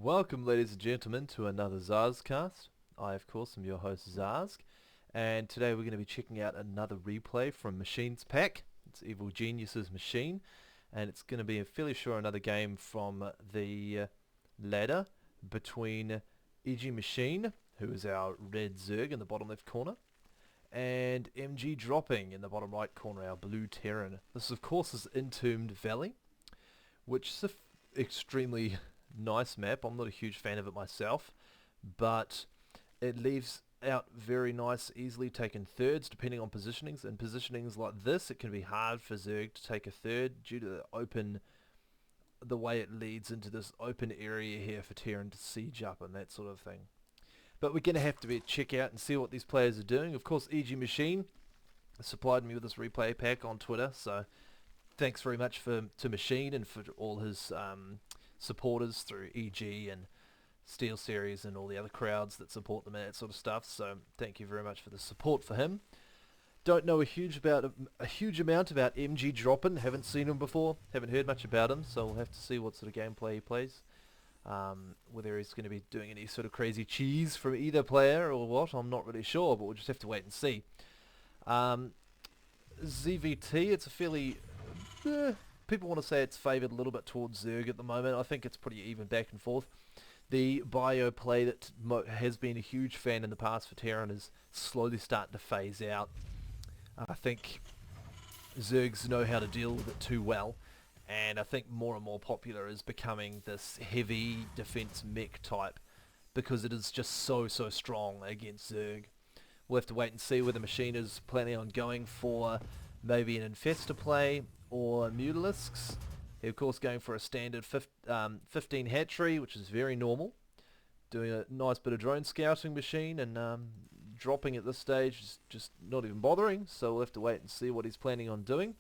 Welcome, ladies and gentlemen, to another ZASGcast. I, of course, am your host, Zazg, and today we're going to be checking out another replay from Machine's pack. It's Evil Genius's Machine, and it's going to be, fairly sure, another game from the ladder between EGMachine, who is our red Zerg in the bottom left corner, and MGDropin in the bottom right corner, our blue Terran. This, of course, is Entombed Valley, which is extremely nice map. I'm not a huge fan of it myself, but it leaves out very nice, easily taken thirds depending on positionings. And positionings like this, it can be hard for Zerg to take a third due to the way it leads into this open area here for Terran to siege up and that sort of thing. But we're going to have to check out and see what these players are doing. Of course, EGMachine supplied me with this replay pack on Twitter, so thanks very much to Machine and for all his supporters through EG and Steel Series and all the other crowds that support them and that sort of stuff. So thank you very much for the support for him. Don't know a huge amount about MGDropin. Haven't seen him before. Haven't heard much about him. So we'll have to see what sort of gameplay he plays. Whether he's going to be doing any sort of crazy cheese from either player or what, I'm not really sure. But we'll just have to wait and see. ZVT, it's a fairly people want to say it's favoured a little bit towards Zerg at the moment. I think it's pretty even back and forth. The bio play that has been a huge fan in the past for Terran is slowly starting to phase out. I think Zergs know how to deal with it too well, and I think more and more popular is becoming this heavy defense mech type because it is just so strong against Zerg. We'll have to wait and see whether Machine is planning on going for maybe an Infestor play or Mutalisks. They're of course going for a standard 15 hatchery, which is very normal. Doing a nice bit of drone scouting Machine and dropping at this stage is just not even bothering, so we'll have to wait and see what he's planning on doing.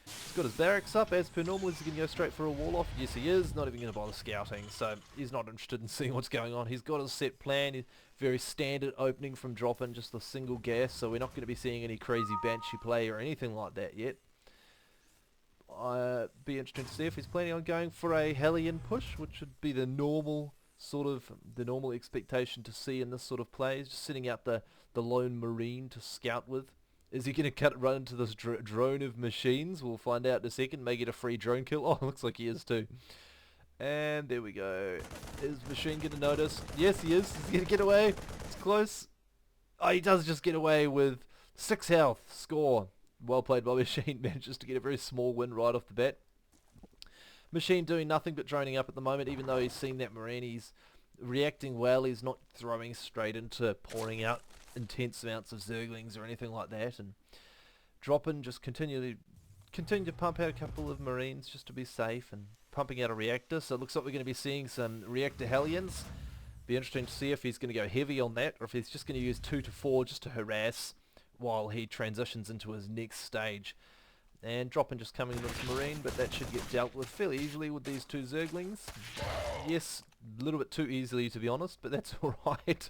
He's got his barracks up as per normal. Is he going to go straight for a wall off? Yes he is, not even going to bother scouting, so he's not interested in seeing what's going on. He's got his set plan, he's very standard opening from Dropin, just a single gas, so we're not going to be seeing any crazy Banshee play or anything like that yet. Be interesting to see if he's planning on going for a Hellion push, which would be the normal expectation to see in this sort of play. He's just sitting out the lone Marine to scout with. Is he going to run into this drone of machines? We'll find out in a second. May get a free drone kill. Oh, looks like he is too. And there we go. Is Machine going to notice? Yes, he is. He's going to get away. It's close. Oh, he does just get away with 6 health. Score. Well played by Machine. Manages to get a very small win right off the bat. Machine doing nothing but droning up at the moment, even though he's seen that Marine. He's reacting well. He's not throwing straight into pouring out intense amounts of Zerglings or anything like that. And Dropin just continue to pump out a couple of Marines just to be safe and pumping out a reactor. So it looks like we're going to be seeing some reactor Hellions. Be interesting to see if he's going to go heavy on that or if he's just going to use 2 to 4 just to harass while he transitions into his next stage. And Dropin just coming with this Marine, but that should get dealt with fairly easily with these 2 Zerglings. Yes, a little bit too easily to be honest, but that's alright.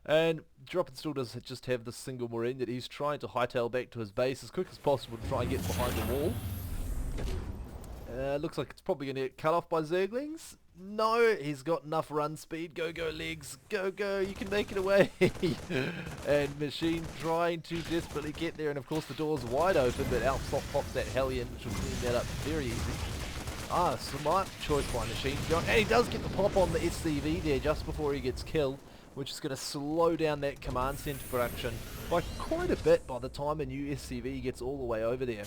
And Dropin still does just have this single Marine that he's trying to hightail back to his base as quick as possible to try and get behind the wall. Looks like it's probably going to get cut off by Zerglings. No, he's got enough run speed. Go legs. Go, you can make it away. And Machine trying to desperately get there, and of course the door's wide open, but out pops that Hellion, which will clean that up very easy. Smart choice by Machine. And he does get the pop on the SCV there just before he gets killed, which is going to slow down that command center production by quite a bit by the time a new SCV gets all the way over there.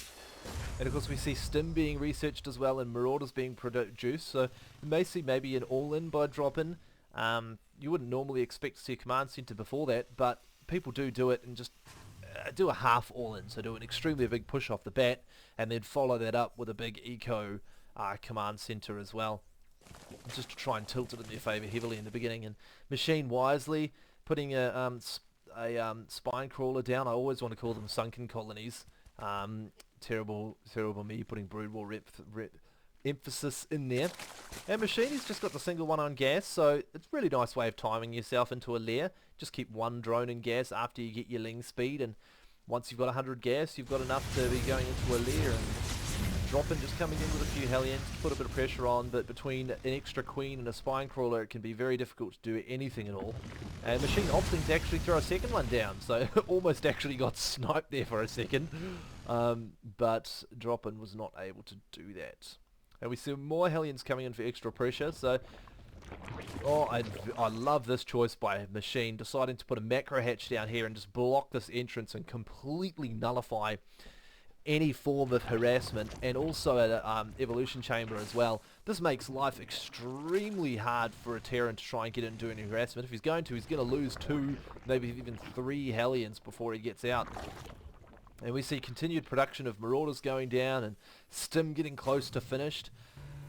And of course we see Stim being researched as well and Marauders being produced, so you may see maybe an all-in by Dropin. You wouldn't normally expect to see a command center before that, but people do it and just do a half all-in, so do an extremely big push off the bat and then follow that up with a big eco command center as well, just to try and tilt it in their favour heavily in the beginning. And Machine wisely putting a spine crawler down. I always want to call them sunken colonies. Terrible me putting Brood War emphasis in there. And Machine's just got the single one on gas, so it's a really nice way of timing yourself into a lair. Just keep one drone in gas after you get your ling speed, and once you've got 100 gas, you've got enough to be going into a lair and Dropin just coming in with a few Hellions to put a bit of pressure on, but between an extra Queen and a Spine Crawler, it can be very difficult to do anything at all. And Machine opting to actually throw a second one down, so almost actually got sniped there for a second. But Dropin was not able to do that. And we see more Hellions coming in for extra pressure, so... Oh, I love this choice by Machine, deciding to put a macro hatch down here and just block this entrance and completely nullify any form of harassment, and also an evolution chamber as well. This makes life extremely hard for a Terran to try and get in and do any harassment. If he's going to lose 2, maybe even 3 Hellions before he gets out. And we see continued production of Marauders going down and Stim getting close to finished.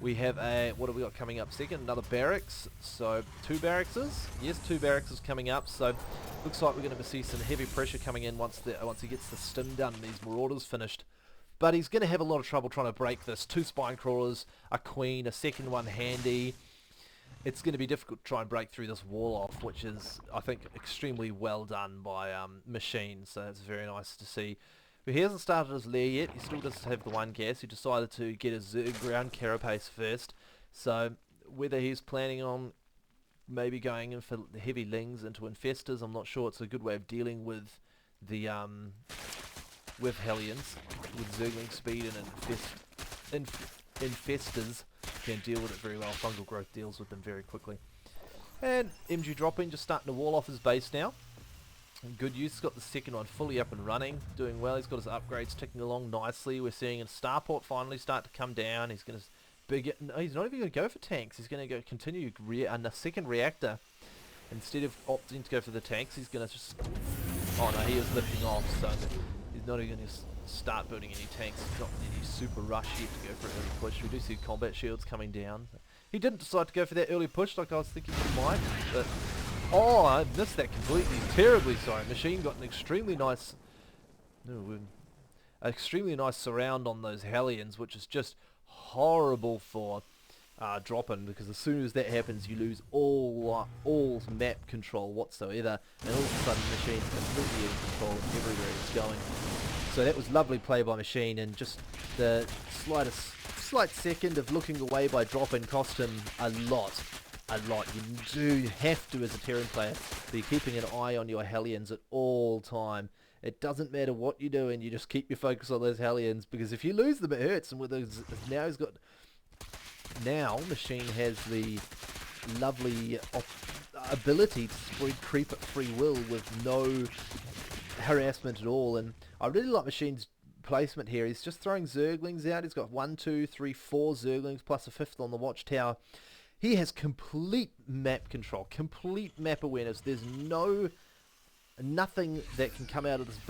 We have a, what have we got coming up second? Another barracks. So 2 barracks. Yes, 2 barracks coming up. So looks like we're going to see some heavy pressure coming in once he gets the Stim done and these Marauders finished. But he's going to have a lot of trouble trying to break this. 2 Spine Crawlers, a Queen, a second one handy. It's going to be difficult to try and break through this wall off, which is, I think, extremely well done by Machine. So it's very nice to see. But he hasn't started his lair yet. He still doesn't have the 1 gas. He decided to get his ground carapace first. So whether he's planning on maybe going in for heavy lings into infestors, I'm not sure. It's a good way of dealing with the with Hellions, with Zergling speed and infestors can deal with it very well. Fungal growth deals with them very quickly. And MGDropin just starting to wall off his base now. Good use. He's got the second one fully up and running, doing well. He's got his upgrades ticking along nicely. We're seeing a starport finally start to come down. He's going to no, he's not even going to go for tanks. He's going to go continue a second reactor. Instead of opting to go for the tanks, he's going to just... Oh no, he is lifting off, so he's not even going to start building any tanks. He's not in any super rush yet to go for an early push. We do see combat shields coming down. He didn't decide to go for that early push like I was thinking he might, but... Oh, I missed that completely. Terribly sorry. Machine got an extremely nice surround on those Hellions, which is just horrible for Dropin, because as soon as that happens, you lose all map control whatsoever, and all of a sudden Machine's completely in control of everywhere it's going. So that was lovely play by Machine, and just the slight second of looking away by Dropin cost him a lot. You do have to, as a Terran player, be keeping an eye on your Hellions at all time. It doesn't matter what you do, and you just keep your focus on those Hellions, because if you lose them, it hurts. And with those, now Machine has the lovely ability to spread creep at free will with no harassment at all. And I really like Machine's placement here. He's just throwing Zerglings out. He's got 1, 2, 3, 4 Zerglings plus a 5th on the watchtower. He has complete map control, complete map awareness. There's nothing that can come out of this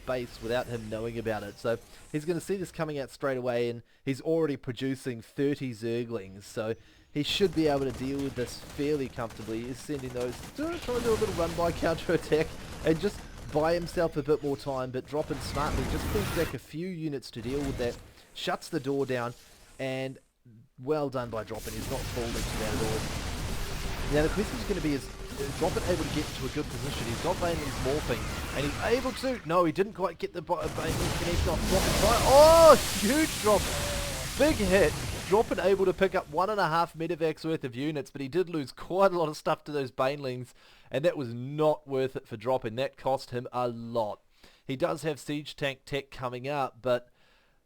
base without him knowing about it. So he's going to see this coming out straight away, and he's already producing 30 Zerglings. So he should be able to deal with this fairly comfortably. He's sending those, trying to do a little run-by counter-attack and just buy himself a bit more time, but Dropin smartly just pulls back a few units to deal with that, shuts the door down, and well done by Dropin. He's not fallen into that at all. Now the question is going to be, is Dropin able to get into a good position? He's got Banelings morphing, and he's able to... No, he didn't quite get the Banelings connection off. Dropin try. Oh, huge drop. Big hit. Dropin able to pick up 1.5 medevacs worth of units, but he did lose quite a lot of stuff to those Banelings, and that was not worth it for Dropin. That cost him a lot. He does have Siege Tank tech coming up, but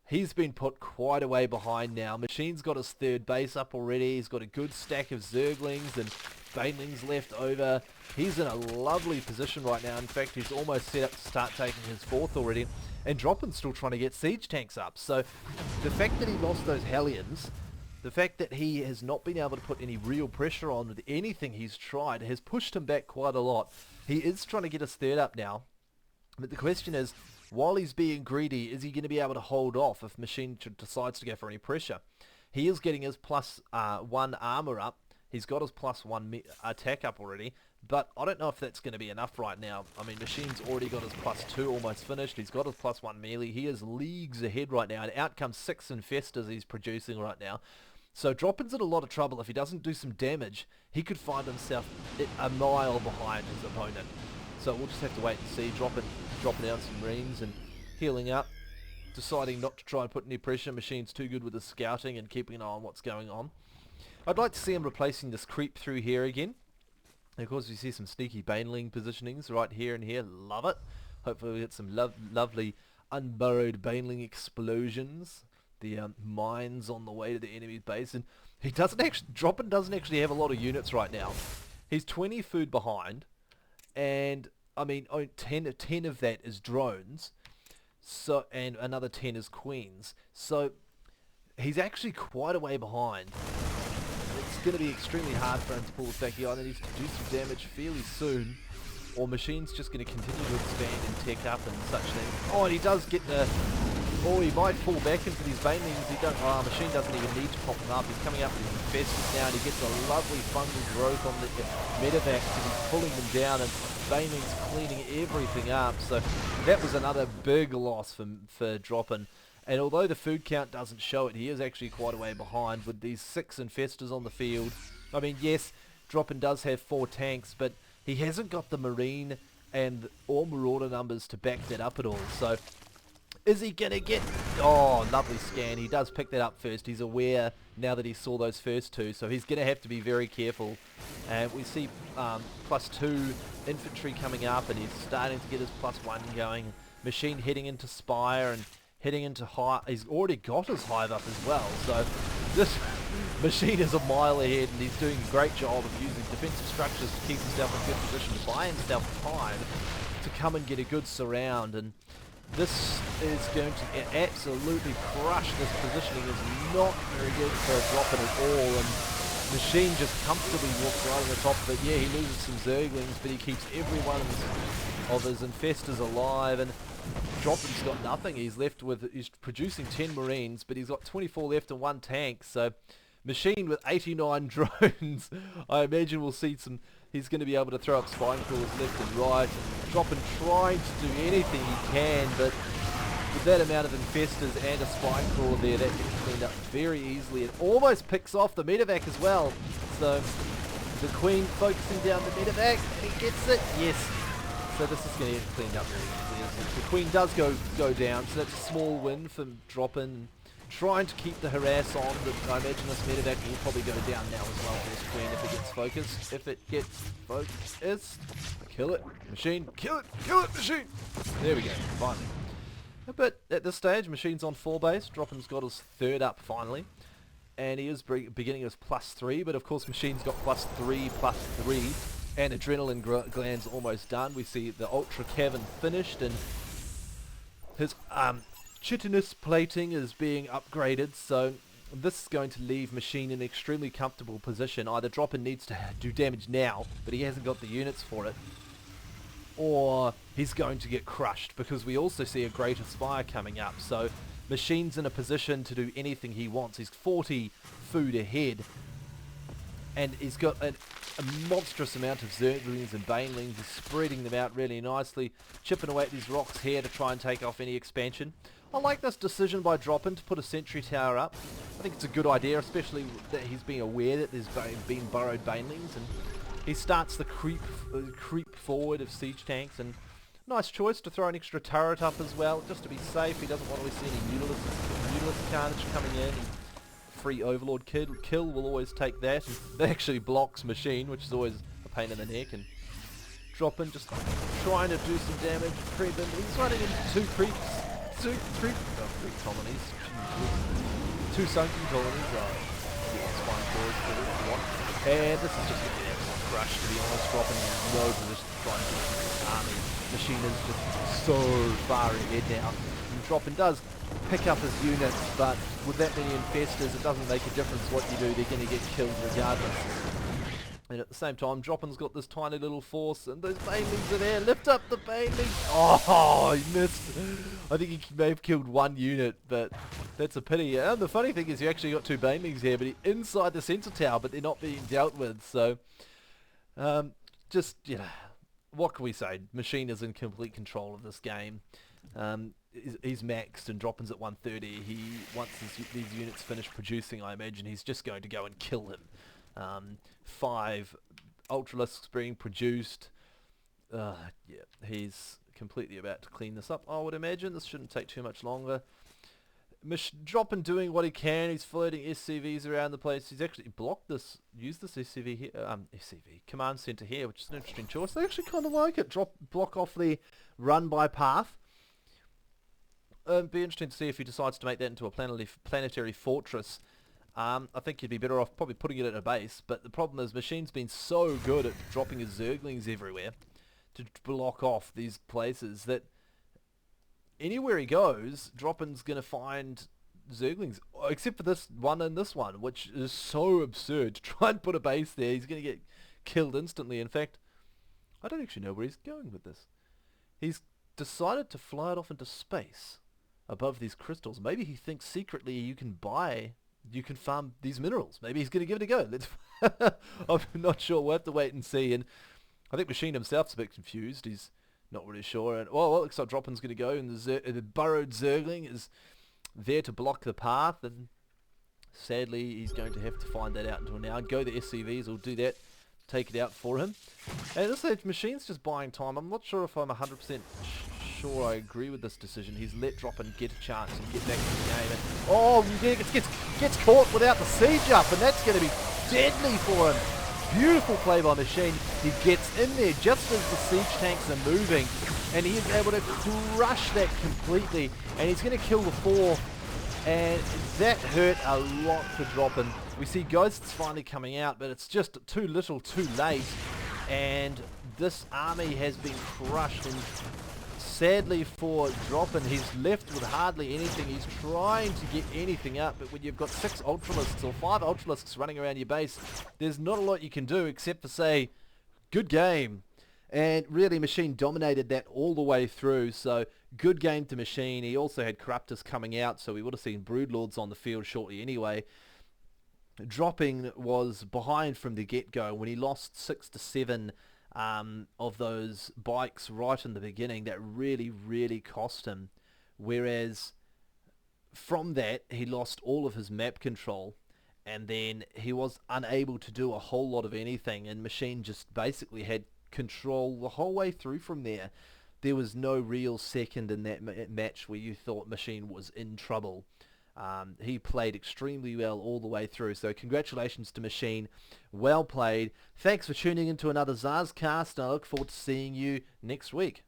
he's been put quite a way behind now. Machine's got his 3rd base up already. He's got a good stack of Zerglings and Banelings left over. He's in a lovely position right now. In fact, he's almost set up to start taking his 4th already. And Dropin's still trying to get siege tanks up. So the fact that he lost those Hellions, the fact that he has not been able to put any real pressure on with anything he's tried, has pushed him back quite a lot. He is trying to get his 3rd up now. But the question is, while he's being greedy, is he going to be able to hold off if Machine decides to go for any pressure? He is getting his +1 armor up. He's got his +1 attack up already, but I don't know if that's going to be enough right now. I mean, Machine's already got his +2 almost finished. He's got his +1 melee. He is leagues ahead right now, and out comes 6 infestors he's producing right now. So Dropin's in a lot of trouble. If he doesn't do some damage, he could find himself a mile behind his opponent. So we'll just have to wait and see. Dropping out some rings and healing up. deciding not to try and put any pressure. Machine's too good with his scouting and keeping an eye on what's going on. I'd like to see him replacing this creep through here again. And of course we see some sneaky baneling positionings right here and here. Love it. Hopefully we get some lovely unburrowed baneling explosions. The mines on the way to the enemy's base. And Dropin doesn't actually have a lot of units right now. He's 20 food behind. And I mean, 10 of that is drones. So, and another 10 is queens. So he's actually quite a way behind. It's going to be extremely hard for him to pull this back. He either needs to do some damage fairly soon, or Machine's just going to continue to expand and tech up and such things. Oh, and he does get the... Oh, he might fall back into these banelings. Machine doesn't even need to pop them up. He's coming up with these infestors now, and he gets a lovely fungal growth on the medevacs, and he's pulling them down, and banelings cleaning everything up. So that was another big loss for Dropin. And although the food count doesn't show it, he is actually quite a way behind with these 6 infestors on the field. I mean, yes, Dropin does have 4 tanks, but he hasn't got the marine and or marauder numbers to back that up at all. So is he going to get... Oh, lovely scan. He does pick that up first. He's aware now that he saw those first 2, so he's going to have to be very careful. And we see +2 infantry coming up, and he's starting to get his +1 going. Machine heading into Spire and heading into Hive. He's already got his Hive up as well, so this Machine is a mile ahead, and he's doing a great job of using defensive structures to keep himself in good position, to buy himself time to come and get a good surround. And this is going to absolutely crush. This positioning is not very good for Dropin at all, and Machine just comfortably walks right on the top of it. Yeah, he loses some Zerglings, but he keeps every one of his infestors alive, and Dropin's got nothing. He's producing 10 Marines, but he's got 24 left and 1 tank, so Machine with 89 drones. I imagine we'll see he's going to be able to throw up spine crawlers left and right. Dropin trying to do anything he can, but with that amount of infestors and a spine crawler there, that gets cleaned up very easily. It almost picks off the medevac as well. So the Queen focusing down the medevac, and he gets it. Yes. So this is going to get cleaned up very easily, isn't it? The Queen does go down, so that's a small win for Dropin. Trying to keep the harass on, but I imagine this medevac will probably go down now as well for this Queen if it gets focused. If it gets focused, kill it, Machine, kill it, Machine! There we go, finally. But at this stage, Machine's on 4 base, Dropin's got his 3rd up finally, and he is beginning his +3, but of course Machine's got +3, and adrenaline glands almost done. We see the Ultra Cavern finished, and his chitinous plating is being upgraded, so this is going to leave Machine in an extremely comfortable position. Either Dropin needs to do damage now, but he hasn't got the units for it, or he's going to get crushed, because we also see a Greater Spire coming up, so Machine's in a position to do anything he wants. He's 40 food ahead, and he's got a monstrous amount of Zerglings and Banelings. He's spreading them out really nicely, chipping away at these rocks here to try and take off any expansion. I like this decision by Dropin to put a sentry tower up. I think it's a good idea, especially that he's being aware that there's been burrowed Banelings, and he starts the creep forward of siege tanks. And nice choice to throw an extra turret up as well, just to be safe. He doesn't want to see any Mutalisk carnage coming in. Free Overlord kill will always take that, and that actually blocks Machine, which is always a pain in the neck. And Dropin just trying to do some damage, creep in. He's running into 2 creep colonies, 2 sunken colonies. Spine crawlers for what you want. And this is just going to be an absolute crush, to be honest. Dropin in no position to try and do his army. Machine is just so far ahead now. And Dropin does pick up his units, but with that many infestors, it doesn't make a difference what you do. They're going to get killed regardless. And at the same time, Dropin's got this tiny little force, and those Banelings are there. Lift up the Banelings! Oh, he missed. I think he may have killed 1 unit, but that's a pity. And the funny thing is, you actually got 2 Banelings here, but inside the center tower, but they're not being dealt with. So, just, you know, what can we say? Machine is in complete control of this game. He's maxed, and Dropin's at 130. Once these units finish producing, I imagine he's just going to go and kill him. 5 Ultralisks being produced. Yeah, he's completely about to clean this up. I would imagine this shouldn't take too much longer. Dropin doing what he can. He's floating SCVs around the place. He's actually blocked this, used this SCV here, command center here, which is an interesting choice. I actually kind of like it. Block off the run by path. Be interesting to see if he decides to make that into a planetary fortress. I think you'd be better off probably putting it at a base, but the problem is Machine's been so good at dropping his Zerglings everywhere to block off these places that anywhere he goes, Dropin's going to find Zerglings, except for this one and this one, which is so absurd. To try and put a base there, he's going to get killed instantly. In fact, I don't actually know where he's going with this. He's decided to fly it off into space above these crystals. Maybe he thinks secretly you can farm these minerals. Maybe he's going to give it a go. I'm not sure. We'll have to wait and see. And I think Machine himself's a bit confused. He's not really sure. And well, it looks like Dropin's going to go, and the burrowed Zergling is there to block the path. And sadly, he's going to have to find that out until now. Go the SCVs will do that, take it out for him. And at this stage, Machine's just buying time. I'm not sure if I'm 100% sure I agree with this decision. He's let Dropin get a chance and get back to the game. And, oh, he gets caught without the siege up, and that's going to be deadly for him. Beautiful play by Machine. He gets in there just as the siege tanks are moving, and he is able to crush that completely, and he's going to kill the 4, and that hurt a lot for Dropin. We see Ghosts finally coming out, but it's just too little too late, and this army has been crushed. And sadly for Dropin, he's left with hardly anything. He's trying to get anything up, but when you've got 6 Ultralisks or 5 Ultralisks running around your base, there's not a lot you can do except for say, good game. And really, Machine dominated that all the way through, so good game to Machine. He also had Corruptus coming out, so we would have seen Broodlords on the field shortly anyway. Dropin was behind from the get-go. When he lost 6 to 7 of those bikes right in the beginning, that really cost him. Whereas from that, he lost all of his map control, and then he was unable to do a whole lot of anything, and Machine just basically had control the whole way through from there. There was no real second in that match where you thought Machine was in trouble. He played extremely well all the way through, so congratulations to Machine. Well played. Thanks for tuning into another ZASGcast, and I look forward to seeing you next week.